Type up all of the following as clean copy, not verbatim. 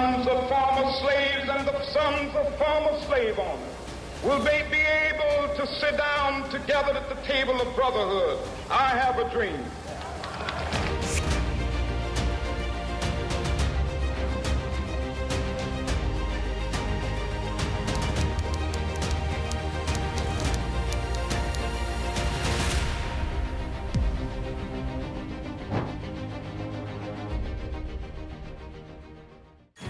sons of former slaves and the sons of former slave owners will they be able to sit down together at the table of brotherhood. I have a dream.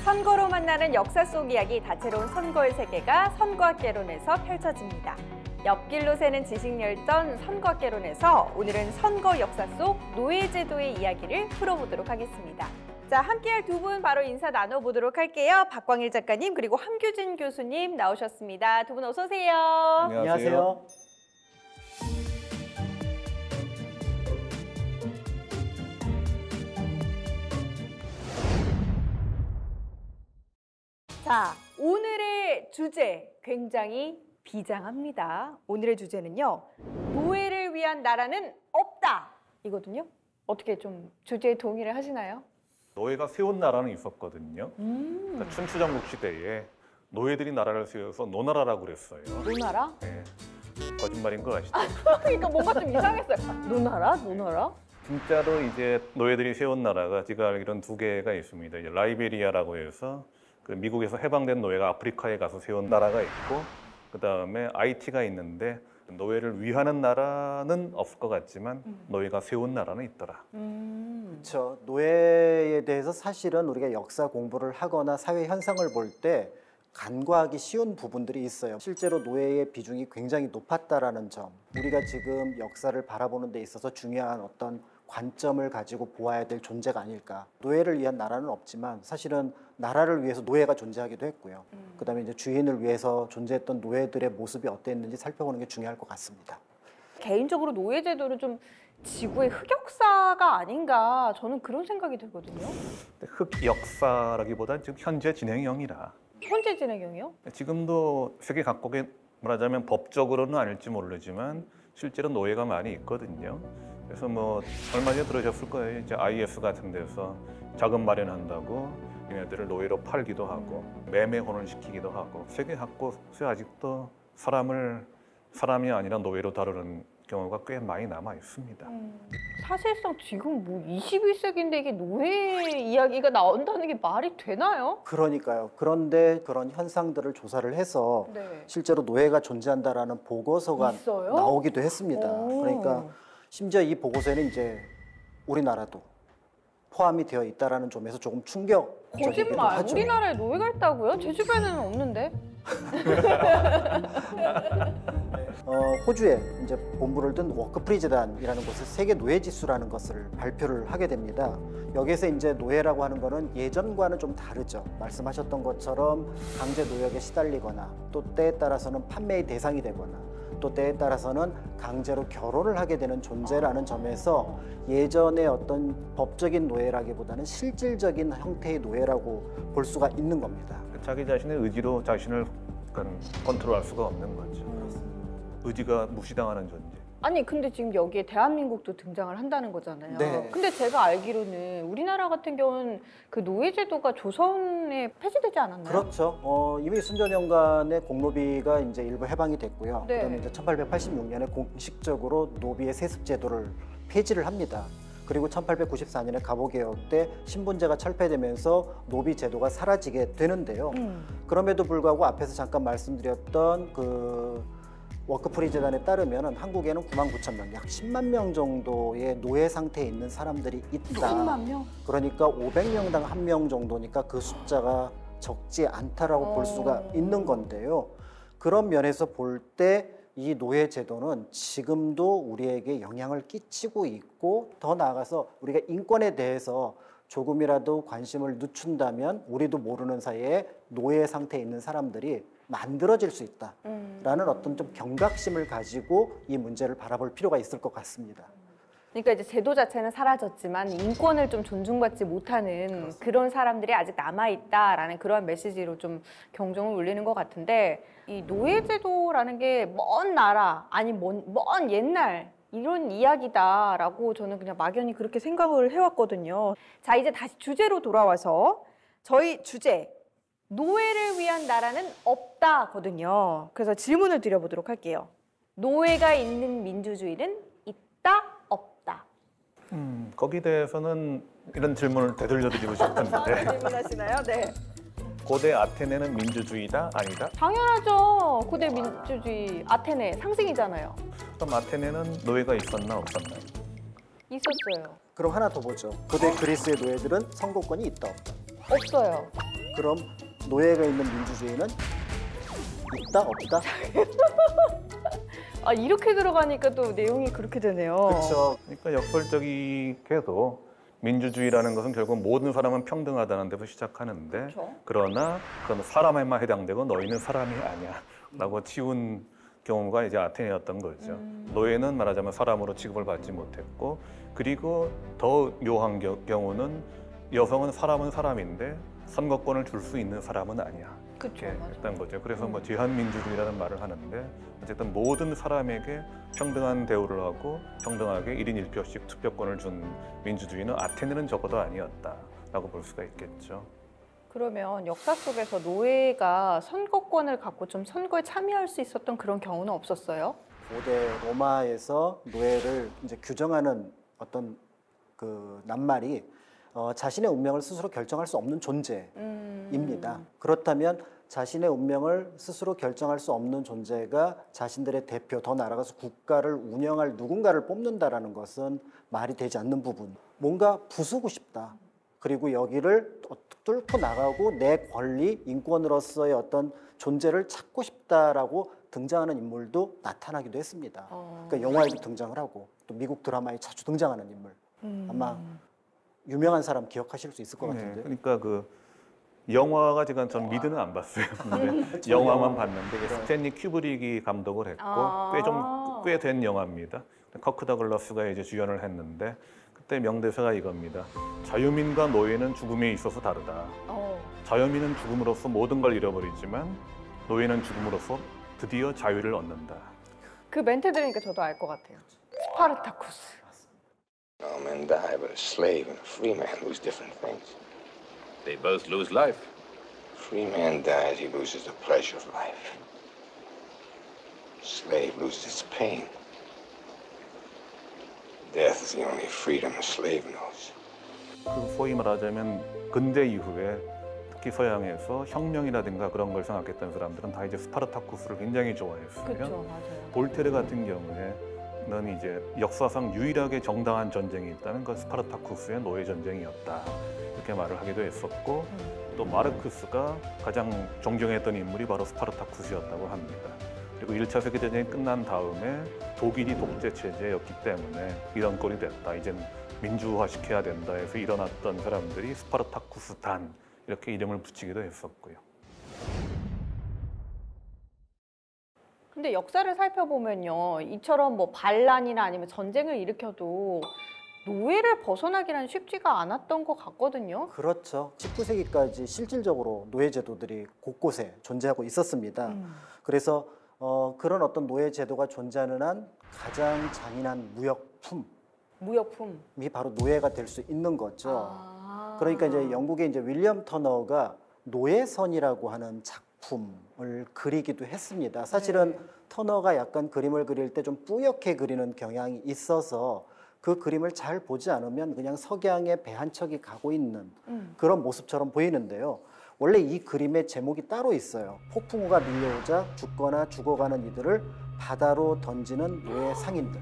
선거로 만나는 역사 속 이야기, 다채로운 선거의 세계가 선거학개론에서 펼쳐집니다. 옆길로 새는 지식열전 선거학개론에서 오늘은 선거 역사 속 노예제도의 이야기를 풀어보도록 하겠습니다. 자, 함께할 두 분 바로 인사 나눠보도록 할게요. 박광일 작가님 그리고 함규진 교수님 나오셨습니다. 두 분 어서 오세요. 안녕하세요. 자, 오늘의 주제 굉장히 비장합니다. 오늘의 주제는요, 노예를 위한 나라는 없다 이거든요. 어떻게 좀 주제에 동의를 하시나요? 노예가 세운 나라는 있었거든요. 그러니까 춘추전국 시대에 노예들이 나라를 세워서 노나라라고 그랬어요. 노나라? 네. 거짓말인 거 아시죠? 그러니까 뭔가 좀 이상했어요. 노나라? 노나라? 진짜로 이제 노예들이 세운 나라가 제가 알기로는 두 개가 있습니다. 이제 라이베리아라고 해서 그 미국에서 해방된 노예가 아프리카에 가서 세운 나라가 있고, 그 다음에 아이티가 있는데 노예를 위하는 나라는 없을 것 같지만 노예가 세운 나라는 있더라. 그렇죠. 노예에 대해서 사실은 우리가 역사 공부를 하거나 사회 현상을 볼 때 간과하기 쉬운 부분들이 있어요. 실제로 노예의 비중이 굉장히 높았다라는 점, 우리가 지금 역사를 바라보는 데 있어서 중요한 어떤 관점을 가지고 보아야 될 존재가 아닐까. 노예를 위한 나라는 없지만 사실은 나라를 위해서 노예가 존재하기도 했고요. 그다음에 이제 주인을 위해서 존재했던 노예들의 모습이 어땠는지 살펴보는 게 중요할 것 같습니다. 개인적으로 노예제도는 좀 지구의 흑역사가 아닌가, 저는 그런 생각이 들거든요. 흑역사라기보다는 지금 현재 진행형이라. 현재 진행형이요? 지금도 세계 각국에 말하자면 법적으로는 아닐지 모르지만 실제로 노예가 많이 있거든요. 그래서 뭐 얼마 전에 들으셨을 거예요. 이제 IS 같은 데서 자금 마련한다고 얘네들을 노예로 팔기도 하고 매매혼을 시키기도 하고, 세계 각국에 아직도 사람이 아니라 노예로 다루는 경우가 꽤 많이 남아 있습니다. 사실상 지금 뭐 21세기인데 이게 노예 이야기가 나온다는 게 말이 되나요? 그러니까요. 그런데 그런 현상들을 조사를 해서 네. 실제로 노예가 존재한다라는 보고서가 있어요? 나오기도 했습니다. 오. 그러니까 심지어 이 보고서에는 이제 우리나라도 포함이 되어 있다라는 점에서 조금 충격적이기도 거짓말. 하죠. 우리나라에 노예가 있다고요? 제 주변에는 없는데. 호주에 이제 본부를 둔 워크프리 재단이라는 곳에서 세계 노예 지수라는 것을 발표를 하게 됩니다. 여기에서 이제 노예라고 하는 거는 예전과는 좀 다르죠. 말씀하셨던 것처럼 강제 노역에 시달리거나 또 때에 따라서는 판매의 대상이 되거나 또 때에 따라서는 강제로 결혼을 하게 되는 존재라는 점에서 예전의 어떤 법적인 노예라기보다는 실질적인 형태의 노예라고 볼 수가 있는 겁니다. 자기 자신의 의지로 자신을 컨트롤할 수가 없는 거죠. 의지가 무시당하는 존재. 아니 근데 지금 여기에 대한민국도 등장을 한다는 거잖아요. 네. 근데 제가 알기로는 우리나라 같은 경우는 그 노예제도가 조선에 폐지되지 않았나요? 그렇죠. 이미 순전 년간의 공노비가 이제 일부 해방이 됐고요. 네. 그다음에 이제 1886년에 공식적으로 노비의 세습 제도를 폐지를 합니다. 그리고 1894년에 갑오개혁 때 신분제가 철폐되면서 노비 제도가 사라지게 되는데요. 그럼에도 불구하고 앞에서 잠깐 말씀드렸던 그 워크프리 재단에 따르면 한국에는 99,000명, 약 10만 명 정도의 노예 상태에 있는 사람들이 있다. 10만 명? 그러니까 500명당 1명 정도니까 그 숫자가 적지 않다라고 볼 수가 있는 건데요. 그런 면에서 볼 때 이 노예 제도는 지금도 우리에게 영향을 끼치고 있고, 더 나아가서 우리가 인권에 대해서 조금이라도 관심을 늦춘다면 우리도 모르는 사이에 노예 상태에 있는 사람들이 만들어질 수 있다라는 어떤 좀 경각심을 가지고 이 문제를 바라볼 필요가 있을 것 같습니다. 그러니까 이제 제도 자체는 사라졌지만 인권을 좀 존중받지 못하는 그렇습니다. 그런 사람들이 아직 남아있다라는 그런 메시지로 좀 경종을 울리는 것 같은데, 이 노예제도라는 게 먼 나라, 아니 먼 옛날 이런 이야기다라고 저는 그냥 막연히 그렇게 생각을 해왔거든요. 자, 이제 다시 주제로 돌아와서 저희 주제 노예를 위한 나라는 없다거든요. 그래서 질문을 드려보도록 할게요. 노예가 있는 민주주의는 있다, 없다? 거기에 대해서는 이런 질문을 되돌려드리고 싶은데 질문하시나요? 네. 고대 아테네는 민주주의다? 아니다? 당연하죠. 고대 민주주의 아테네 상징이잖아요. 그럼 아테네는 노예가 있었나 없었나요? 있었어요. 그럼 하나 더 보죠. 고대 그리스의 노예들은 선거권이 있다 없다. 없어요. 그럼 노예가 있는 민주주의는 있다 없다? 아, 이렇게 들어가니까 또 내용이 그렇게 되네요. 그렇죠. 그러니까 역설적이게도 민주주의라는 것은 결국 모든 사람은 평등하다는 데서 시작하는데 그렇죠. 그러나 그건 사람에만 해당되고 너희는 사람이 아니야 라고 치운 경우가 이제 아테네였던 거죠. 노예는 말하자면 사람으로 취급을 받지 못했고 그리고 더 묘한 경우는 여성은 사람인데 선거권을 줄 수 있는 사람은 아니야. 그렇죠. 이렇게 맞아요. 했던 거죠. 그래서 뭐 제한민주주의라는 말을 하는데 어쨌든 모든 사람에게 평등한 대우를 하고 평등하게 1인 1표씩 투표권을 준 민주주의는 아테네는 적어도 아니었다라고 볼 수가 있겠죠. 그러면 역사 속에서 노예가 선거권을 갖고 좀 선거에 참여할 수 있었던 그런 경우는 없었어요? 고대 로마에서 노예를 이제 규정하는 어떤 그 낱말이 자신의 운명을 스스로 결정할 수 없는 존재입니다. 그렇다면 자신의 운명을 스스로 결정할 수 없는 존재가 자신들의 대표, 더 나아가서 국가를 운영할 누군가를 뽑는다라는 것은 말이 되지 않는 부분. 뭔가 부수고 싶다. 그리고 여기를 뚫고 나가고 내 권리, 인권으로서의 어떤 존재를 찾고 싶다라고 등장하는 인물도 나타나기도 했습니다. 그러니까 영화에도 등장을 하고 또 미국 드라마에 자주 등장하는 인물. 아마 유명한 사람 기억하실 수 있을 것 같은데. 그러니까 그 영화가 제가 전 미드는 안 봤어요. 근데 영화만 봤는데 스탠리 큐브릭이 감독을 했고 꽤 된 영화입니다. 커크 더글러스가 이제 주연을 했는데 그때 명대사가 이겁니다. 자유민과 노예는 죽음에 있어서 다르다. 자유민은 죽음으로써 모든 걸 잃어버리지만 노예는 죽음으로써 드디어 자유를 얻는다. 그 멘트 들으니까 저도 알 것 같아요. 스파르타쿠스. All men die, but a slave and a free man lose different things. They both lose life. Free man dies, he loses the pleasure of life. Slave loses its pain. Death is the only freedom a slave knows. 그 소위 말하자면 근대 이후에 특히 서양에서 혁명이라든가 그런 걸 생각했던 사람들은 다 이제 스파르타쿠스를 굉장히 좋아했어요. 그렇죠, 맞아요. 볼테르 같은 경우에는 이제 역사상 유일하게 정당한 전쟁이 있다는 건 스파르타쿠스의 노예 전쟁이었다. 이렇게 말을 하기도 했었고 또 마르크스가 가장 존경했던 인물이 바로 스파르타쿠스였다고 합니다. 그리고 1차 세계대전이 끝난 다음에 독일이 독재 체제였기 때문에 이런 꼴이 됐다. 이젠 민주화시켜야 된다 해서 일어났던 사람들이 스파르타쿠스단 이렇게 이름을 붙이기도 했었고요. 근데 역사를 살펴보면요, 이처럼 뭐 반란이나 아니면 전쟁을 일으켜도 노예를 벗어나기란 쉽지가 않았던 것 같거든요. 그렇죠. 19세기까지 실질적으로 노예 제도들이 곳곳에 존재하고 있었습니다. 그래서 그런 노예 제도가 존재하는 한 가장 잔인한 무역품이 바로 노예가 될 수 있는 거죠. 그러니까 이제 영국의 이제 윌리엄 터너가 노예선이라고 하는 작품을 그리기도 했습니다. 사실은 터너가 약간 그림을 그릴 때 좀 뿌옇게 그리는 경향이 있어서 그 그림을 잘 보지 않으면 그냥 석양의 배 한 척이 가고 있는 그런 모습처럼 보이는데요. 원래 이 그림의 제목이 따로 있어요. 폭풍우가 밀려오자 죽거나 죽어가는 이들을 바다로 던지는 노예 상인들.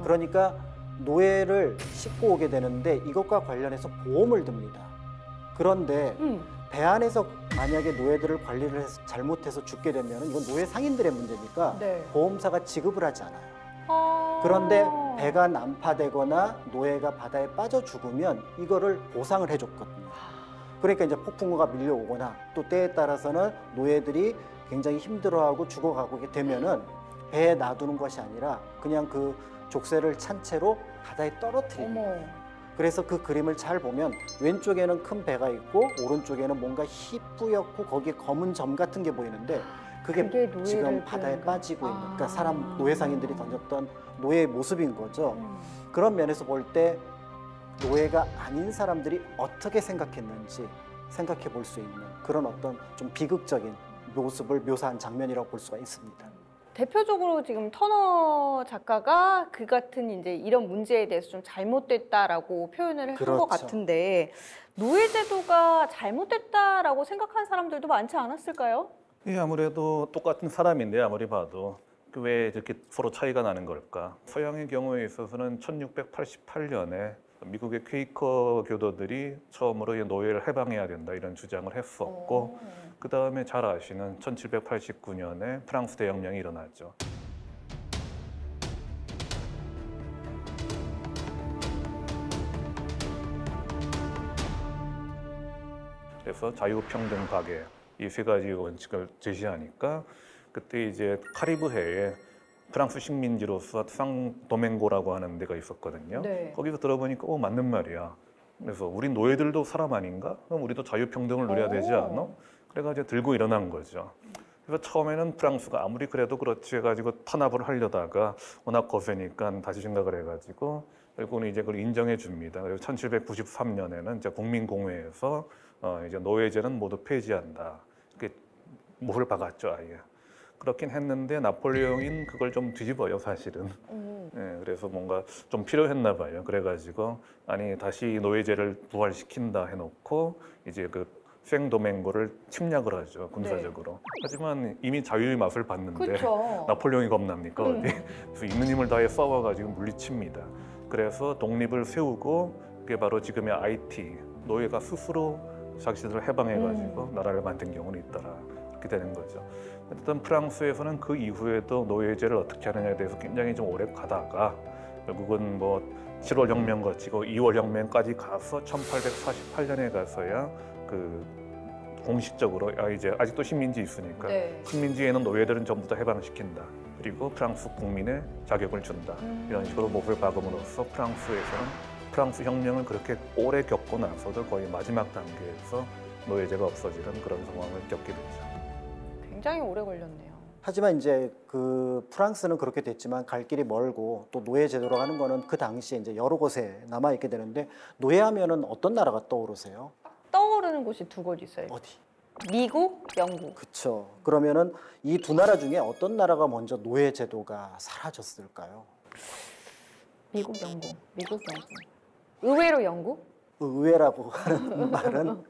그러니까 노예를 싣고 오게 되는데 이것과 관련해서 보험을 듭니다. 그런데 배 안에서 만약에 노예들을 관리를 해서 잘못해서 죽게 되면 이건 노예 상인들의 문제니까 보험사가 지급을 하지 않아요. 그런데 배가 난파되거나 노예가 바다에 빠져 죽으면 이거를 보상을 해줬거든요. 그러니까 이제 폭풍우가 밀려오거나 또 때에 따라서는 노예들이 굉장히 힘들어하고 죽어가게 되면은 배에 놔두는 것이 아니라 그냥 그 족쇄를 찬 채로 바다에 떨어뜨립니다. 그래서 그 그림을 잘 보면 왼쪽에는 큰 배가 있고 오른쪽에는 뭔가 희뿌옇고 거기에 검은 점 같은 게 보이는데 그게 지금 바다에 빠지고 있는 그러니까 사람 노예 상인들이 던졌던 노예의 모습인 거죠. 그런 면에서 볼 때 노예가 아닌 사람들이 어떻게 생각했는지 생각해 볼 수 있는 그런 어떤 좀 비극적인 모습을 묘사한 장면이라고 볼 수가 있습니다. 대표적으로 지금 터너 작가가 그 같은 이제 이런 문제에 대해서 좀 잘못됐다라고 표현을 한 것 그렇죠. 같은데 노예제도가 잘못됐다라고 생각하는 사람들도 많지 않았을까요? 예, 아무래도 똑같은 사람인데 아무리 봐도 왜 이렇게 서로 차이가 나는 걸까? 서양의 경우에 있어서는 1688년에 미국의 퀘이커 교도들이 처음으로 이 노예를 해방해야 된다 이런 주장을 했었고 그 다음에 잘 아시는 1789년에 프랑스 대혁명이 일어났죠. 그래서 자유평등 박애 이 세 가지 원칙을 제시하니까 그때 이제 카리브해에 프랑스 식민지로서 상-도맹고라고 하는 데가 있었거든요. 네. 거기서 들어보니까 맞는 말이야. 그래서 우린 노예들도 사람 아닌가? 그럼 우리도 자유평등을 누려야 되지 않아? 그래가지고 들고 일어난 거죠. 그래서 처음에는 프랑스가 아무리 그래도 그렇지 해가지고 탄압을 하려다가 워낙 거세니까 다시 생각을 해가지고 결국은 이제 그걸 인정해 줍니다. 그리고 1793년에는 이제 국민공회에서 이제 노예제는 모두 폐지한다. 이렇게 못을 박았죠, 아예. 그렇긴 했는데 나폴레옹인 그걸 좀 뒤집어요, 사실은. 예, 그래서 뭔가 좀 필요했나 봐요. 그래가지고 아니 다시 노예제를 부활시킨다 해놓고 이제 그 생도맹고를 침략을 하죠, 군사적으로. 하지만 이미 자유의 맛을 봤는데 그렇죠. 나폴레옹이 겁납니까 어디? 그래서 있는 힘을 다해 싸워가지고 물리칩니다. 그래서 독립을 세우고 그게 바로 지금의 IT 노예가 스스로 자기들을 해방해가지고 나라를 만든 경우는 있더라. 이렇게 되는 거죠. 어쨌든 프랑스에서는 그 이후에도 노예제를 어떻게 하느냐에 대해서 굉장히 좀 오래 가다가 결국은 뭐 7월 혁명 거치고 2월 혁명까지 가서 1848년에 가서야 그 공식적으로 이제 아직도 식민지 있으니까 네. 식민지에는 노예들은 전부 다 해방시킨다. 그리고 프랑스 국민의 자격을 준다. 이런 식으로 목을 박음으로써 프랑스에서는 프랑스 혁명을 그렇게 오래 겪고 나서도 거의 마지막 단계에서 노예제가 없어지는 그런 상황을 겪게 되죠. 굉장히 오래 걸렸네요. 하지만 이제 그 프랑스는 그렇게 됐지만 갈 길이 멀고 또 노예 제도로 하는 거는 그 당시에 이제 여러 곳에 남아 있게 되는데 노예하면은 어떤 나라가 떠오르세요? 떠오르는 곳이 두 곳 있어요. 어디? 미국, 영국. 그렇죠. 그러면은 이 두 나라 중에 어떤 나라가 먼저 노예 제도가 사라졌을까요? 미국, 영국. 미국, 영국. 의외로 영국? 의외라고 하는 말은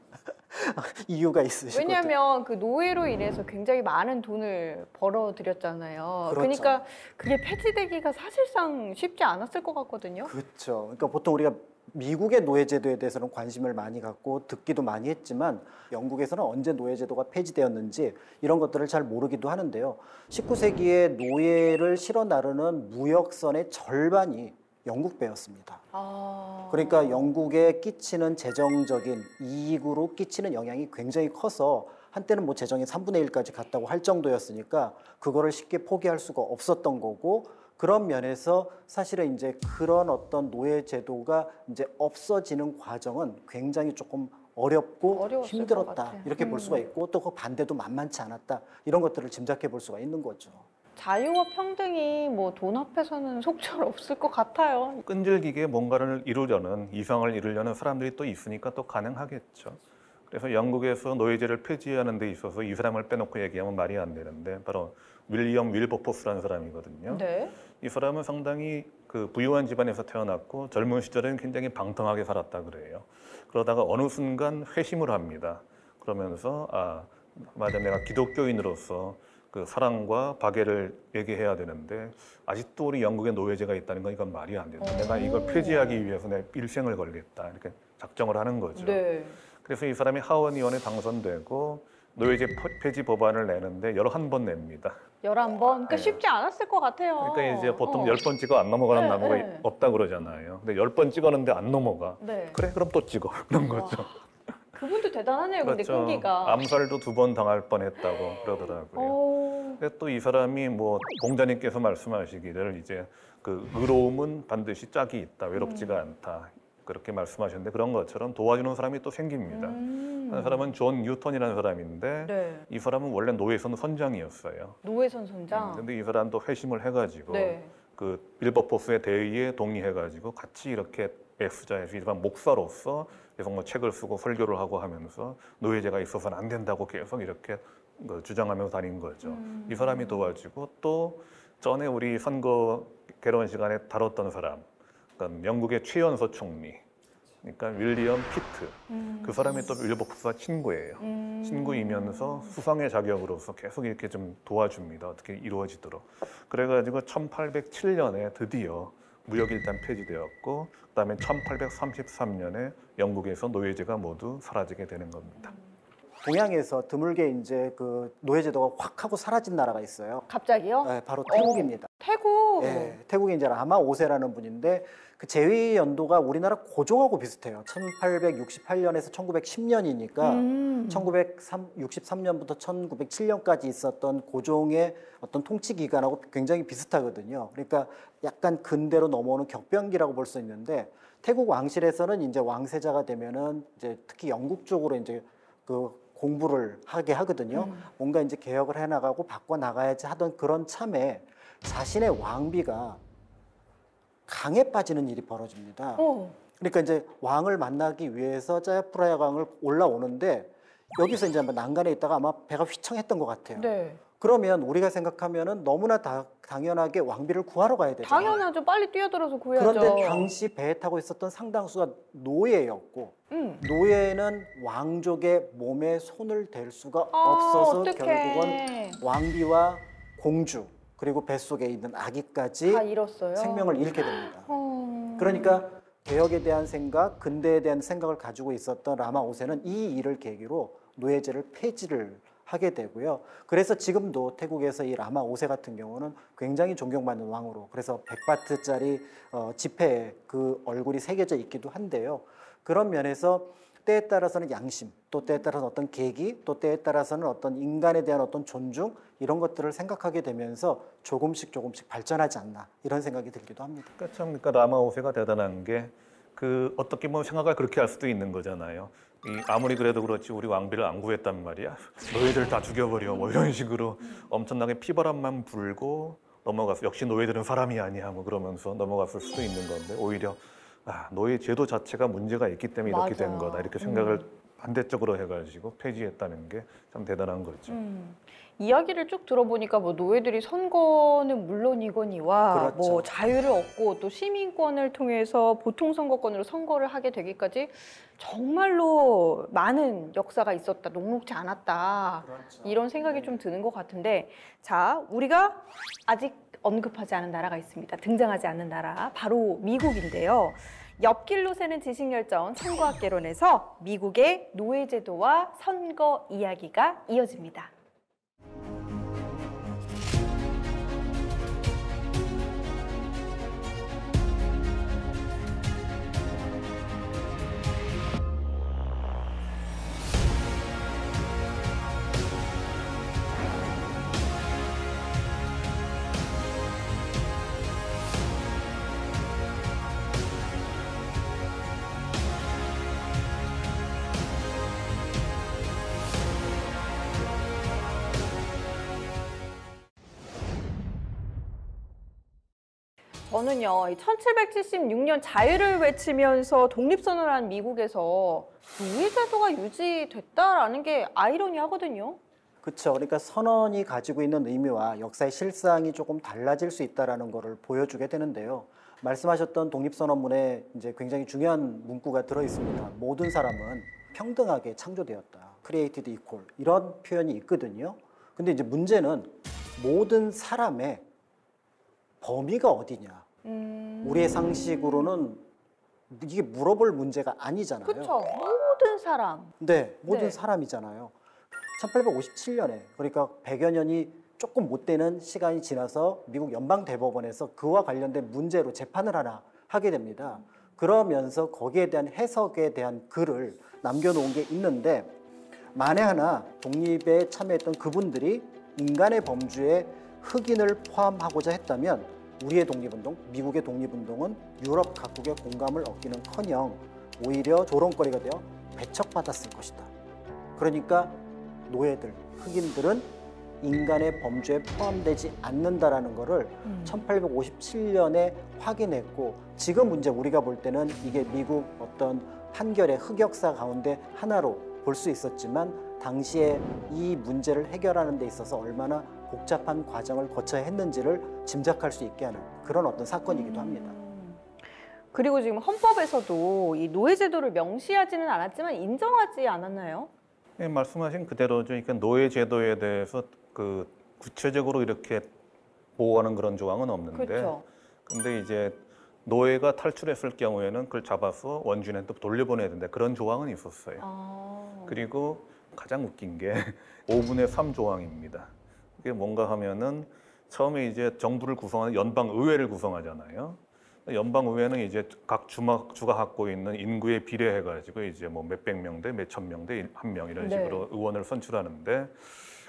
이유가 있으시거든요. 왜냐하면 그 노예로 인해서 굉장히 많은 돈을 벌어들였잖아요. 그렇죠. 그러니까 그게 폐지되기가 사실상 쉽지 않았을 것 같거든요. 그렇죠. 그러니까 보통 우리가 미국의 노예제도에 대해서는 관심을 많이 갖고 듣기도 많이 했지만 영국에서는 언제 노예제도가 폐지되었는지 이런 것들을 잘 모르기도 하는데요. 19세기에 노예를 실어 나르는 무역선의 절반이 영국 배였습니다. 그러니까 영국에 끼치는 재정적인 이익으로 끼치는 영향이 굉장히 커서 한때는 뭐 재정의 3분의 1까지 갔다고 할 정도였으니까 그거를 쉽게 포기할 수가 없었던 거고 그런 면에서 사실은 이제 그런 어떤 노예 제도가 이제 없어지는 과정은 굉장히 조금 어렵고 어려웠을 것 힘들었다 같아요. 이렇게 볼 수가 있고 또 그 반대도 만만치 않았다 이런 것들을 짐작해 볼 수가 있는 거죠. 자유와 평등이 뭐 돈 앞에서는 속절없을 것 같아요. 끈질기게 뭔가를 이루려는 이상을 이루려는 사람들이 또 있으니까 또 가능하겠죠. 그래서 영국에서 노예제를 폐지하는 데 있어서 이 사람을 빼놓고 얘기하면 말이 안 되는데 바로 윌리엄 윌버포스라는 사람이거든요. 네. 이 사람은 상당히 그 부유한 집안에서 태어났고 젊은 시절에는 굉장히 방탕하게 살았다 그래요. 그러다가 어느 순간 회심을 합니다. 그러면서 맞아 내가 기독교인으로서 그 사랑과 박애를 얘기해야 되는데 아직도 우리 영국에 노예제가 있다는 건 이건 말이 안 된다. 내가 이걸 폐지하기 위해서 내 일생을 걸겠다. 이렇게 작정을 하는 거죠. 네. 그래서 이 사람이 하원의원에 당선되고 노예제 폐지 법안을 내는데 11번 냅니다. 11번. 그러니까 네. 쉽지 않았을 것 같아요. 그러니까 이제 보통 10번 찍어 안 넘어가는 네, 나무가 네. 없다 그러잖아요. 근데 10번 찍었는데 안 넘어가. 네. 그래 그럼 또 찍어. 그런 거죠. 그분도 대단하네요. 근데 그렇죠. 끈기가. 암살도 2번 당할 뻔했다고 그러더라고요. 근데 또 이 사람이 뭐 공자님께서 말씀하시기를 이제 그 의로움은 반드시 짝이 있다, 외롭지가 않다 그렇게 말씀하셨는데 그런 것처럼 도와주는 사람이 또 생깁니다. 그 사람은 존 뉴턴이라는 사람인데 네. 이 사람은 원래 노예선 선장이었어요. 노예선 선장. 근데 이 사람도 회심을 해가지고 네. 그 윌버포스의 대의에 동의해가지고 같이 이렇게 F자에서 일반 목사로서 계속 뭐 책을 쓰고 설교를 하고 하면서 노예제가 있어서는 안 된다고 계속 이렇게 주장하면서 다닌 거죠. 이 사람이 도와주고 또 전에 우리 선거 개론 시간에 다뤘던 사람, 그러니까 영국의 최연소 총리, 그러니까 윌리엄 피트. 그 사람이 또 윌리엄 복사 친구예요. 친구이면서 수상의 자격으로서 계속 이렇게 좀 도와줍니다. 어떻게 이루어지도록. 그래가지고 1807년에 드디어 무역일단 폐지되었고, 그다음에 1833년에 영국에서 노예제가 모두 사라지게 되는 겁니다. 동양에서 드물게 이제 그 노예제도가 확 하고 사라진 나라가 있어요. 갑자기요? 네, 바로 태국입니다. 태국. 네, 태국의 이제 라마 5세라는 분인데 그 제위 연도가 우리나라 고종하고 비슷해요. 1868년에서 1910년이니까 1963년부터 1907년까지 있었던 고종의 어떤 통치 기간하고 굉장히 비슷하거든요. 그러니까 약간 근대로 넘어오는 격변기라고 볼 수 있는데 태국 왕실에서는 이제 왕세자가 되면은 이제 특히 영국 쪽으로 이제 그 공부를 하게 하거든요. 뭔가 이제 개혁을 해나가고 바꿔 나가야지 하던 그런 참에 자신의 왕비가 강에 빠지는 일이 벌어집니다. 그러니까 이제 왕을 만나기 위해서 짜야프라야 강을 올라오는데 여기서 이제 한번 난간에 있다가 아마 배가 휘청했던 것 같아요. 네. 그러면 우리가 생각하면은 너무나 당연하게 왕비를 구하러 가야 되죠. 당연하죠. 빨리 뛰어들어서 구해야죠. 그런데 당시 배에 타고 있었던 상당수가 노예였고 노예는 왕족의 몸에 손을 댈 수가 없어서 어떡해. 결국은 왕비와 공주 그리고 뱃속에 있는 아기까지 다 잃었어요. 생명을 잃게 됩니다. 그러니까 개혁에 대한 생각, 근대에 대한 생각을 가지고 있었던 라마 5세는 이 일을 계기로 노예제를 폐지를 하게 되고요. 그래서 지금도 태국에서 이 라마 5세 같은 경우는 굉장히 존경받는 왕으로, 그래서 100바트짜리 지폐에 그 얼굴이 새겨져 있기도 한데요. 그런 면에서 때에 따라서는 양심, 또 때에 따라서는 어떤 계기, 또 때에 따라서는 어떤 인간에 대한 어떤 존중, 이런 것들을 생각하게 되면서 조금씩 발전하지 않나, 이런 생각이 들기도 합니다. 그러니까 라마 5세가 대단한 게 그 어떻게 보면 생각을 그렇게 할 수도 있는 거잖아요. 아무리 그래도 그렇지 우리 왕비를 안 구했단 말이야. 너희들 다 죽여버려. 뭐 이런 식으로 엄청나게 피바람만 불고 넘어가서 역시 노예들은 사람이 아니야. 뭐 그러면서 넘어갔을 수도 있는 건데 오히려 노예 제도 자체가 문제가 있기 때문에 이렇게 된 거다. 이렇게 생각을 반대쪽으로 해가지고 폐지했다는 게 참 대단한 거죠. 이야기를 쭉 들어보니까 뭐 노예들이 선거는 물론이거니와 그렇죠. 뭐 자유를 얻고 또 시민권을 통해서 보통 선거권으로 선거를 하게 되기까지 정말로 많은 역사가 있었다, 녹록지 않았다, 그렇죠. 이런 생각이 좀 드는 것 같은데, 자, 우리가 아직 언급하지 않은 나라가 있습니다. 등장하지 않는 나라, 바로 미국인데요. 옆길로 새는 지식열전 선거학개론에서 미국의 노예제도와 선거 이야기가 이어집니다. 저는요, 1776년 자유를 외치면서 독립선언한 미국에서 노예제도가 유지됐다라는 게 아이러니하거든요. 그렇죠. 그러니까 선언이 가지고 있는 의미와 역사의 실상이 조금 달라질 수 있다라는 것을 보여주게 되는데요. 말씀하셨던 독립선언문에 이제 굉장히 중요한 문구가 들어 있습니다. 모든 사람은 평등하게 창조되었다. Created equal. 이런 표현이 있거든요. 근데 이제 문제는 모든 사람의 범위가 어디냐. 우리의 상식으로는 이게 물어볼 문제가 아니잖아요. 그렇죠. 모든 사람. 네, 모든 네. 사람이잖아요. 1857년에 그러니까 100여 년이 조금 못 되는 시간이 지나서 미국 연방대법원에서 그와 관련된 문제로 재판을 하나 하게 됩니다. 그러면서 거기에 대한 해석에 대한 글을 남겨놓은 게 있는데, 만에 하나 독립에 참여했던 그분들이 인간의 범주에 흑인을 포함하고자 했다면 우리의 독립운동, 미국의 독립운동은 유럽 각국의 공감을 얻기는커녕 오히려 조롱거리가 되어 배척받았을 것이다. 그러니까 노예들, 흑인들은 인간의 범주에 포함되지 않는다라는 거를 1857년에 확인했고 지금 문제 우리가 볼 때는 이게 미국 어떤 판결의 흑역사 가운데 하나로 볼 수 있었지만 당시에 이 문제를 해결하는 데 있어서 얼마나 복잡한 과정을 거쳐야 했는지를 짐작할 수 있게 하는 그런 어떤 사건이기도 합니다. 그리고 지금 헌법에서도 이 노예제도를 명시하지는 않았지만 인정하지 않았나요? 네, 말씀하신 그대로죠. 그러니까 노예제도에 대해서 그 구체적으로 이렇게 보호하는 그런 조항은 없는데, 그렇죠. 근데 이제 노예가 탈출했을 경우에는 그걸 잡아서 원주민한테 돌려보내야 된다. 그런 조항은 있었어요. 그리고 가장 웃긴 게 5분의 3 조항입니다. 그게 뭔가 하면은 처음에 이제 정부를 구성하는 연방의회를 구성하잖아요. 연방의회는 이제 각 주가 갖고 있는 인구에 비례해가지고 이제 뭐 몇백 명대, 몇천 명대, 1명 이런 식으로 의원을 선출하는데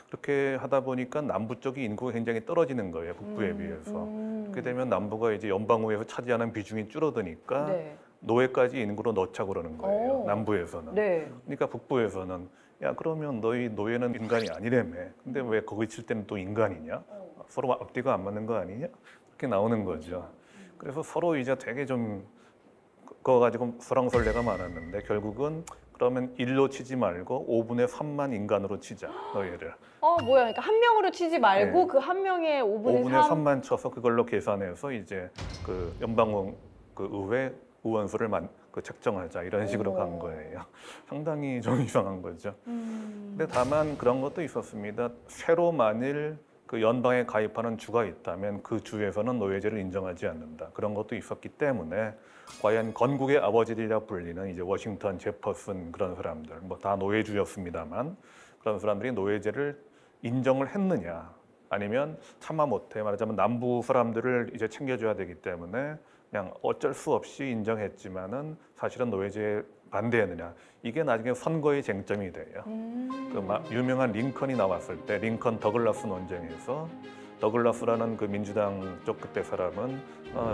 그렇게 하다 보니까 남부 쪽이 인구가 굉장히 떨어지는 거예요, 북부에 비해서. 그렇게 되면 남부가 이제 연방의회에서 차지하는 비중이 줄어드니까 노예까지 인구로 넣자 그러는 거예요, 남부에서는. 그러니까 북부에서는 야 그러면 너희 노예는 인간이 아니라며. 근데 왜 거기 칠 때는 또 인간이냐? 서로 앞뒤가 안 맞는 거 아니냐? 그렇게 나오는 거죠. 그래서 서로 이제 되게 좀 그거 가지고 설왕설래가 많았는데 결국은 그러면 1로 치지 말고 5분의 3만 인간으로 치자, 너희를. 뭐야, 그러니까 한 명으로 치지 말고 네. 그 한 명의 5분의 3. 3만 쳐서 그걸로 계산해서 이제 그 연방 그 의회 의원수를 책정하자 이런 식으로 간 거예요. 상당히 좀 이상한 거죠. 근데 다만 그런 것도 있었습니다. 새로 만일 그 연방에 가입하는 주가 있다면 그 주에서는 노예제를 인정하지 않는다. 그런 것도 있었기 때문에 과연 건국의 아버지들이라 불리는 이제 워싱턴, 제퍼슨 그런 사람들, 뭐 다 노예주였습니다만 그런 사람들이 노예제를 인정을 했느냐, 아니면 참아 못해 말하자면 남부 사람들을 이제 챙겨줘야 되기 때문에 그냥 어쩔 수 없이 인정했지만은 사실은 노예제에 반대했느냐, 이게 나중에 선거의 쟁점이 돼요. 그 유명한 링컨이 나왔을 때 링컨 더글라스 논쟁에서 더글라스라는 그 민주당 쪽 그때 사람은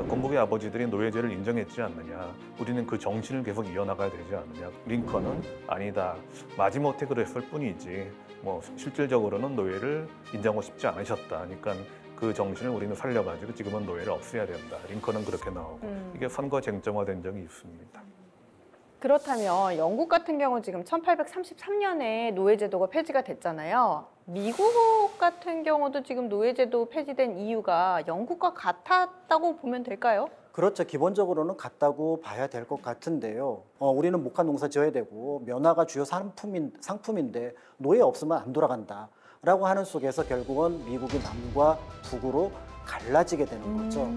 건국의 아버지들이 노예제를 인정했지 않느냐, 우리는 그 정신을 계속 이어나가야 되지 않느냐. 링컨은 아니다, 마지못해 그랬을 뿐이지 뭐 실질적으로는 노예를 인정하고 싶지 않으셨다. 그러니까 그 정신을 우리는 살려가지고 지금은 노예를 없애야 된다. 링컨은 그렇게 나오고 이게 선거 쟁점화된 적이 있습니다. 그렇다면 영국 같은 경우 지금 1833년에 노예제도가 폐지가 됐잖아요. 미국 같은 경우도 지금 노예제도 폐지된 이유가 영국과 같았다고 보면 될까요? 그렇죠. 기본적으로는 같다고 봐야 될 것 같은데요. 우리는 목화 농사 지어야 되고 면화가 주요 상품인데 노예 없으면 안 돌아간다라고 하는 속에서 결국은 미국이 남과 북으로 갈라지게 되는 거죠.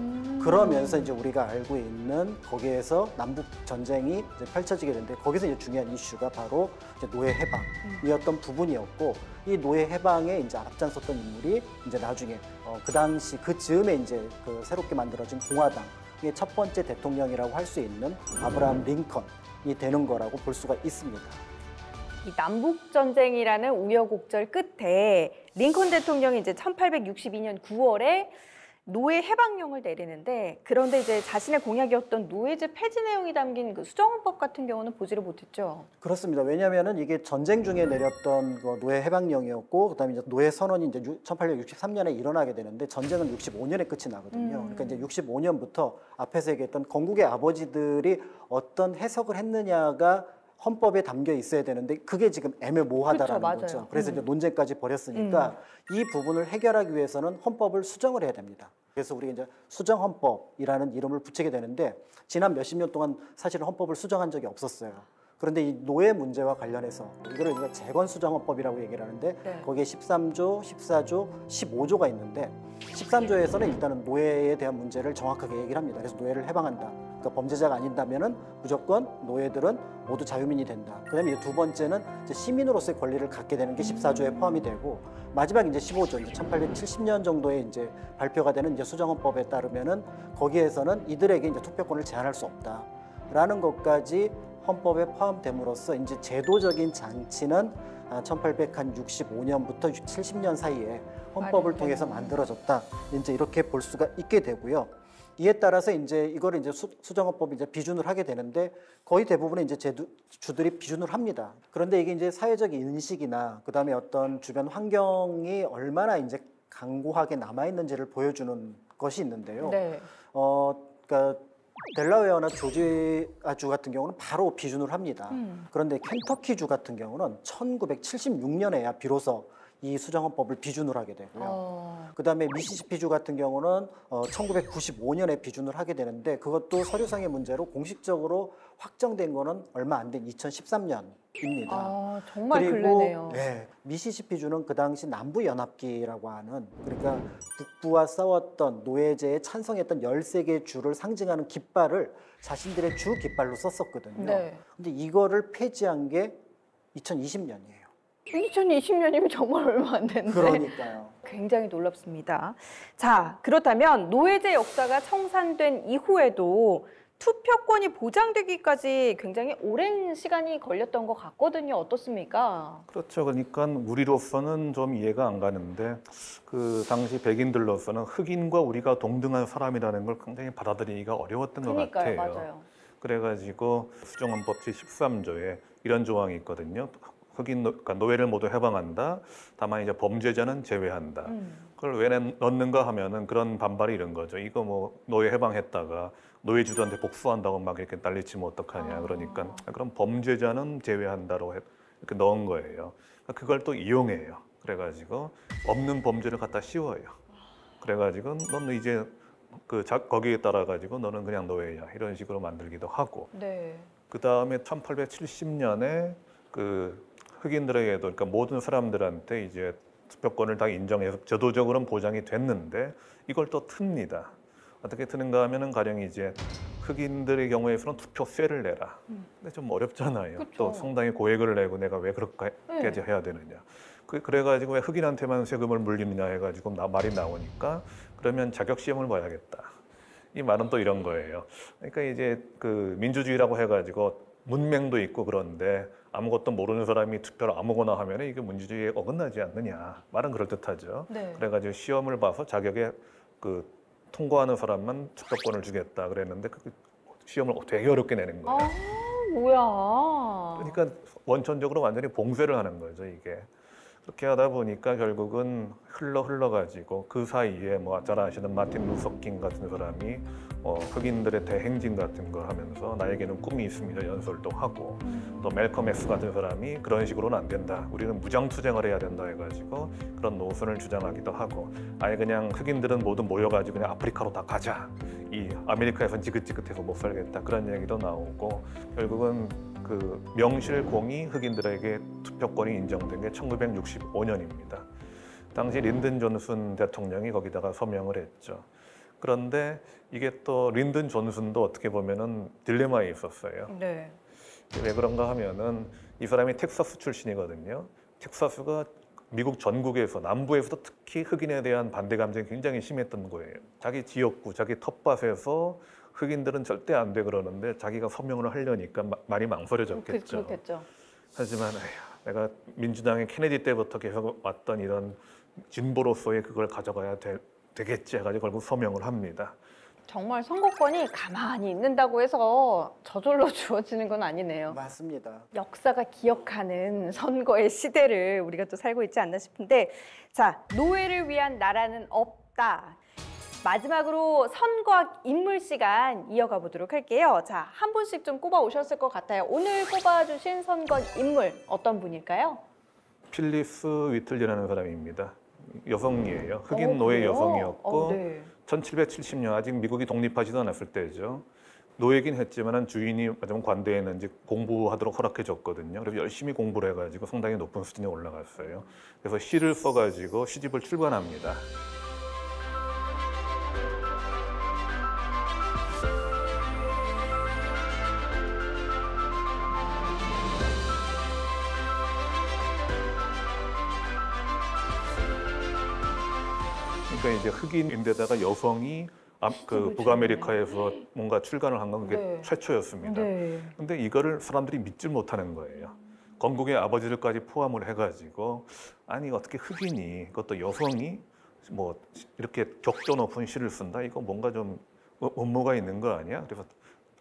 그러면서 이제 우리가 알고 있는 거기에서 남북 전쟁이 이제 펼쳐지게 되는데 거기서 이제 중요한 이슈가 바로 이제 노예 해방이었던 부분이었고, 이 노예 해방에 이제 앞장섰던 인물이 이제 나중에 그 당시 그 즈음에 이제 그 새롭게 만들어진 공화당의 첫 번째 대통령이라고 할 수 있는 아브라함 링컨이 되는 거라고 볼 수가 있습니다. 이 남북 전쟁이라는 우여곡절 끝에 링컨 대통령이 이제 1862년 9월에 노예 해방령을 내리는데, 그런데 이제 자신의 공약이었던 노예제 폐지 내용이 담긴 그 수정헌법 같은 경우는 보지를 못했죠. 그렇습니다. 왜냐하면은 이게 전쟁 중에 내렸던 그 노예 해방령이었고, 그다음에 이제 노예 선언이 이제 1863년에 일어나게 되는데 전쟁은 65년에 끝이 나거든요. 그러니까 이제 65년부터 앞에서 얘기했던 건국의 아버지들이 어떤 해석을 했느냐가 헌법에 담겨 있어야 되는데 그게 지금 애매모호하다라는 그렇죠, 거죠. 그래서 이제 논쟁까지 벌였으니까 이 부분을 해결하기 위해서는 헌법을 수정을 해야 됩니다. 그래서 우리가 이제 수정헌법이라는 이름을 붙이게 되는데 지난 몇십 년 동안 사실은 헌법을 수정한 적이 없었어요. 그런데 이 노예 문제와 관련해서 이거를 우리가 재건수정헌법이라고 얘기를 하는데 거기에 13조, 14조, 15조가 있는데 13조에서는 일단은 노예에 대한 문제를 정확하게 얘기를 합니다. 그래서 노예를 해방한다. 그러니까 범죄자가 아닌다면은 무조건 노예들은 모두 자유민이 된다. 그다음에 이제 두 번째는 이제 시민으로서의 권리를 갖게 되는 게 14조에 포함이 되고, 마지막 이제 15조, 이제 1870년 정도에 이제 발표가 되는 이제 수정헌법에 따르면은 거기에서는 이들에게 이제 투표권을 제한할 수 없다라는 것까지 헌법에 포함됨으로써 이제 제도적인 장치는 1865년부터 70년 사이에 헌법을 통해서 만들어졌다. 이제 이렇게 볼 수가 있게 되고요. 이에 따라서 이제 이거를 이제 수정헌법이 이제 비준을 하게 되는데 거의 대부분의 이제 주들이 비준을 합니다. 그런데 이게 이제 사회적 인식이나 그다음에 어떤 주변 환경이 얼마나 이제 강고하게 남아 있는지를 보여주는 것이 있는데요. 네. 그러니까 델라웨어나 조지아주 같은 경우는 바로 비준을 합니다. 그런데 켄터키주 같은 경우는 1976년에야 비로소 이 수정헌법을 비준을 하게 되고요. 그다음에 미시시피주 같은 경우는 1995년에 비준을 하게 되는데 그것도 서류상의 문제로 공식적으로 확정된 거는 얼마 안 된 2013년입니다. 정말 그리고 근래네요. 네, 미시시피주는 그 당시 남부연합기라고 하는 그러니까 북부와 싸웠던 노예제에 찬성했던 13개 주를 상징하는 깃발을 자신들의 주 깃발로 썼었거든요. 네. 근데 이거를 폐지한 게 2020년이에요. 2020년이면 정말 얼마 안 됐는데. 그러니까요. 굉장히 놀랍습니다. 자, 그렇다면 노예제 역사가 청산된 이후에도 투표권이 보장되기까지 굉장히 오랜 시간이 걸렸던 것 같거든요. 어떻습니까? 그렇죠. 그러니까 우리로서는 좀 이해가 안 가는데 그 당시 백인들로서는 흑인과 우리가 동등한 사람이라는 걸 굉장히 받아들이기가 어려웠던 것 그러니까요, 같아요. 맞아요. 그래가지고 수정헌법 제13조에 이런 조항이 있거든요. 그러니까 노예를 모두 해방한다. 다만 이제 범죄자는 제외한다. 그걸 왜 넣는가 하면은 그런 반발이 이런 거죠. 이거 뭐 노예 해방했다가 노예주들한테 복수한다고 막 이렇게 난리치면 어떡하냐. 그러니까 그럼 범죄자는 제외한다로 이렇게 넣은 거예요. 그걸 또 이용해요. 그래가지고 없는 범죄를 갖다 씌워요. 그래가지고 너는 이제 거기에 따라 가지고 너는 그냥 노예야 이런 식으로 만들기도 하고. 네. 그 다음에 1870년에 그 흑인들에게도 그러니까 모든 사람들한테 이제 투표권을 다 인정해서 제도적으로는 보장이 됐는데 이걸 또 틉니다. 어떻게 트는가 하면은 가령 이제 흑인들의 경우에서는 투표세를 내라. 근데 좀 어렵잖아요. 그쵸. 또 상당히 고액을 내고 내가 왜 그렇게까지 해야 되느냐. 그래가지고 왜 흑인한테만 세금을 물리느냐 해가지고 말이 나오니까 그러면 자격 시험을 봐야겠다. 이 말은 또 이런 거예요. 그러니까 이제 그 민주주의라고 해가지고 문맹도 있고 그런데 아무것도 모르는 사람이 투표를 아무거나 하면 이게 민주주의에 어긋나지 않느냐. 말은 그럴듯하죠. 네. 그래가지고 시험을 봐서 자격에 그 통과하는 사람만 투표권을 주겠다 그랬는데 그 시험을 되게 어렵게 내는 거예요. 뭐야. 그러니까 원천적으로 완전히 봉쇄를 하는 거죠, 이게. 그렇게 하다 보니까 결국은 흘러가지고 그 사이에 뭐 잘 아시는 마틴 루서킹 같은 사람이 흑인들의 대행진 같은 걸 하면서 나에게는 꿈이 있습니다 연설도 하고 또 멜컴 X 같은 사람이 그런 식으로는 안 된다. 우리는 무장투쟁을 해야 된다 해가지고 그런 노선을 주장하기도 하고 아예 그냥 흑인들은 모두 모여가지고 그냥 아프리카로 다 가자. 이 아메리카에선 지긋지긋해서 못 살겠다. 그런 얘기도 나오고 결국은 그 명실공히 흑인들에게 투표권이 인정된 게 1965년입니다. 당시 린든 존슨 대통령이 거기다가 서명을 했죠. 그런데 이게 또 린든 존슨도 어떻게 보면은 딜레마에 있었어요. 네. 왜 그런가 하면은 이 사람이 텍사스 출신이거든요. 텍사스가 미국 전국에서 남부에서도 특히 흑인에 대한 반대 감정이 굉장히 심했던 거예요. 자기 지역구, 자기 텃밭에서 흑인들은 절대 안 돼 그러는데 자기가 서명을 하려니까 많이 망설여졌겠죠. 그렇겠죠. 하지만 내가 민주당의 케네디 때부터 계속 왔던 이런 진보로서의 그걸 가져가야 되겠지 해가지고 결국 서명을 합니다. 정말 선거권이 가만히 있는다고 해서 저절로 주어지는 건 아니네요. 맞습니다. 역사가 기억하는 선거의 시대를 우리가 또 살고 있지 않나 싶은데 자, 노예를 위한 나라는 없다. 마지막으로 선거학 인물 시간 이어가 보도록 할게요. 자, 한 분씩 좀 꼽아 오셨을 것 같아요. 오늘 꼽아주신 선거 인물 어떤 분일까요? 필리스 위틀리라는 사람입니다. 여성이에요. 흑인 노예 그래요? 여성이었고 네. 1770년 아직 미국이 독립하지도 않았을 때죠. 노예긴 했지만 주인이 좀 관대했는지 공부하도록 허락해줬거든요. 그래서 열심히 공부를 해가지고 상당히 높은 수준에 올라갔어요. 그래서 시를 써가지고 시집을 출간합니다. 그러니까 이제 흑인인데다가 여성이 그 북아메리카에서 뭔가 출간을 한 건 그게 네. 최초였습니다. 네. 근데 이거를 사람들이 믿질 못하는 거예요. 건국의 아버지들까지 포함을 해가지고 아니 어떻게 흑인이 그것도 여성이 뭐 이렇게 격조 높은 시를 쓴다? 이거 뭔가 좀 업무가 있는 거 아니야? 그래서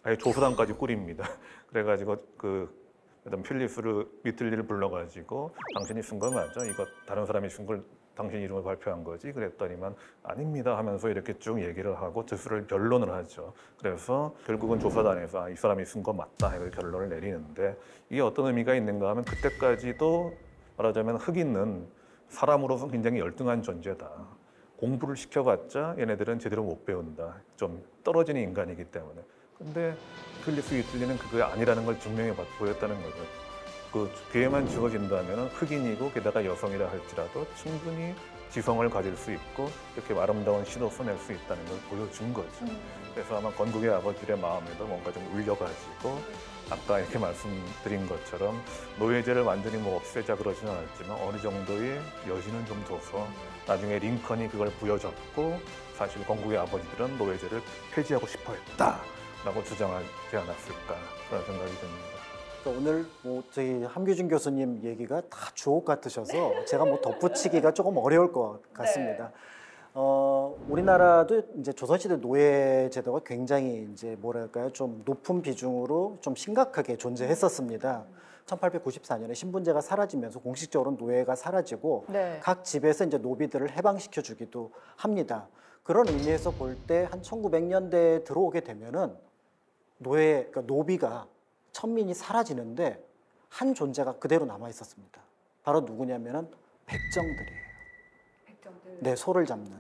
아예 조사단까지 꾸립니다. 그래가지고 그다음 필립스를 미틀리를 불러가지고 당신이 쓴 거 맞아? 이거 다른 사람이 쓴 걸 당신 이름을 발표한 거지? 그랬더니만 아닙니다 하면서 이렇게 쭉 얘기를 하고 뜻을 변론을 하죠. 그래서 결국은 조사단에서 이 사람이 쓴 거 맞다 해서 결론을 내리는데 이게 어떤 의미가 있는가 하면 그때까지도 말하자면 흑인은 사람으로서 굉장히 열등한 존재다. 공부를 시켜봤자 얘네들은 제대로 못 배운다. 좀 떨어지는 인간이기 때문에. 근데 필립스 위틀리는 그게 아니라는 걸 증명해 보였다는 거죠. 그 기회만 주어진다면 흑인이고 게다가 여성이라 할지라도 충분히 지성을 가질 수 있고 이렇게 아름다운 시도 써낼 수 있다는 걸 보여준 거죠. 그래서 아마 건국의 아버지의 마음에도 뭔가 좀 울려가지고 아까 이렇게 말씀드린 것처럼 노예제를 완전히 뭐 없애자 그러지는 않았지만 어느 정도의 여지는 좀 둬서 나중에 링컨이 그걸 부여잡고 사실 건국의 아버지들은 노예제를 폐지하고 싶어 했다라고 주장하지 않았을까 그런 생각이 듭니다. 오늘 뭐 저희 함규진 교수님 얘기가 다 주옥 같으셔서 제가 뭐 덧붙이기가 조금 어려울 것 같습니다. 우리나라도 이제 조선시대 노예 제도가 굉장히 이제 뭐랄까요 좀 높은 비중으로 좀 심각하게 존재했었습니다. 1894년에 신분제가 사라지면서 공식적으로 노예가 사라지고 네. 각 집에서 이제 노비들을 해방시켜 주기도 합니다. 그런 의미에서 볼 때 한 1900년대에 들어오게 되면은 그러니까 노비가 천민이 사라지는데 한 존재가 그대로 남아 있었습니다. 바로 누구냐면은 백정들이에요. 백정들. 네, 소를 잡는.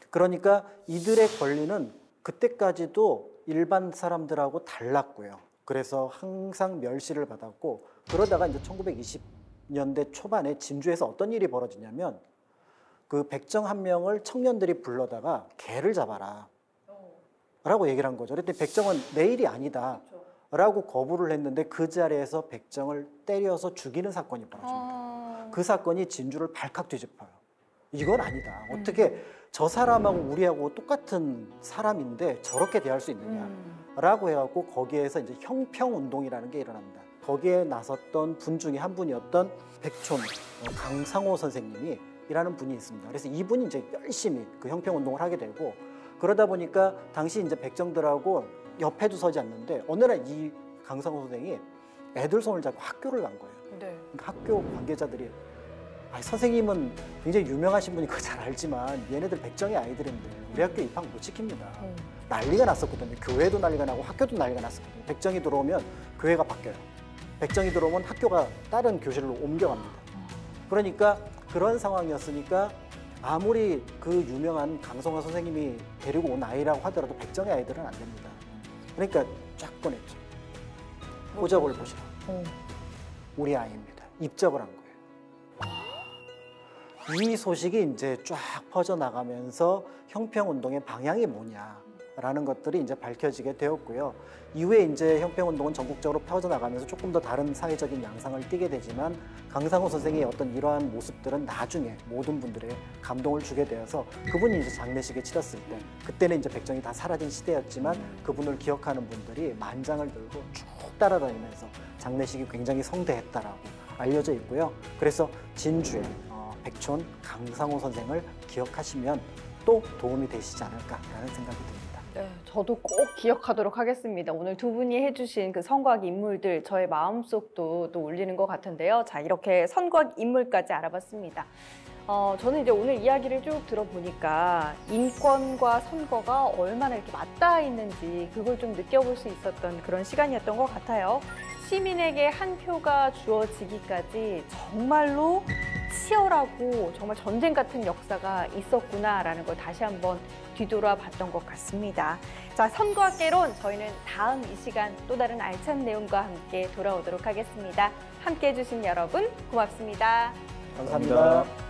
그러니까 이들의 권리는 그때까지도 일반 사람들하고 달랐고요. 그래서 항상 멸시를 받았고 그러다가 이제 1920년대 초반에 진주에서 어떤 일이 벌어지냐면 그 백정 한 명을 청년들이 불러다가 개를 잡아라 라고 얘기를 한 거죠. 그랬더니 백정은 내 일이 아니다 라고 거부를 했는데 그 자리에서 백정을 때려서 죽이는 사건이 벌어집니다. 그 사건이 진주를 발칵 뒤집어요. 이건 아니다. 어떻게 저 사람하고 우리하고 똑같은 사람인데 저렇게 대할 수 있느냐라고 해갖고 거기에서 이제 형평운동이라는 게 일어납니다. 거기에 나섰던 분 중에 한 분이었던 백촌 강상호 선생님이 이라는 분이 있습니다. 그래서 이분이 이제 열심히 그 형평운동을 하게 되고 그러다 보니까 당시 이제 백정들하고 옆에도 서지 않는데 어느 날 이 강상호 선생이 애들 손을 잡고 학교를 간 거예요. 네. 그러니까 학교 관계자들이 선생님은 굉장히 유명하신 분이고 잘 알지만 얘네들 백정의 아이들인데 우리 학교 입학 못 시킵니다. 난리가 났었거든요. 교회도 난리가 나고 학교도 난리가 났었거든요. 백정이 들어오면 교회가 바뀌어요. 백정이 들어오면 학교가 다른 교실로 옮겨갑니다. 그러니까 그런 상황이었으니까 아무리 그 유명한 강성화 선생님이 데리고 온 아이라고 하더라도 백정의 아이들은 안 됩니다. 그러니까 쫙 꺼냈죠. 호적을 보시라. 우리 아이입니다. 입적을 한 거예요. 이 소식이 이제 쫙 퍼져나가면서 형평운동의 방향이 뭐냐라는 것들이 이제 밝혀지게 되었고요. 이후에 이제 형평운동은 전국적으로 퍼져나가면서 조금 더 다른 사회적인 양상을 띠게 되지만 강상호 선생의 어떤 이러한 모습들은 나중에 모든 분들의 감동을 주게 되어서 그분이 이제 장례식에 치렀을 때 그때는 이제 백정이 다 사라진 시대였지만 그분을 기억하는 분들이 만장을 들고 쭉 따라다니면서 장례식이 굉장히 성대했다라고 알려져 있고요. 그래서 진주에 백촌 강상호 선생을 기억하시면 또 도움이 되시지 않을까라는 생각이 듭니다. 네, 저도 꼭 기억하도록 하겠습니다. 오늘 두 분이 해주신 그 선거학 인물들 저의 마음속도 또 울리는 것 같은데요. 자, 이렇게 선거학 인물까지 알아봤습니다. 저는 이제 오늘 이야기를 쭉 들어보니까 인권과 선거가 얼마나 이렇게 맞닿아 있는지 그걸 좀 느껴볼 수 있었던 그런 시간이었던 것 같아요. 시민에게 한 표가 주어지기까지 정말로 치열하고 정말 전쟁 같은 역사가 있었구나라는 걸 다시 한번 뒤돌아봤던 것 같습니다. 자, 선거학개론 저희는 다음 이 시간 또 다른 알찬 내용과 함께 돌아오도록 하겠습니다. 함께해 주신 여러분 고맙습니다. 감사합니다.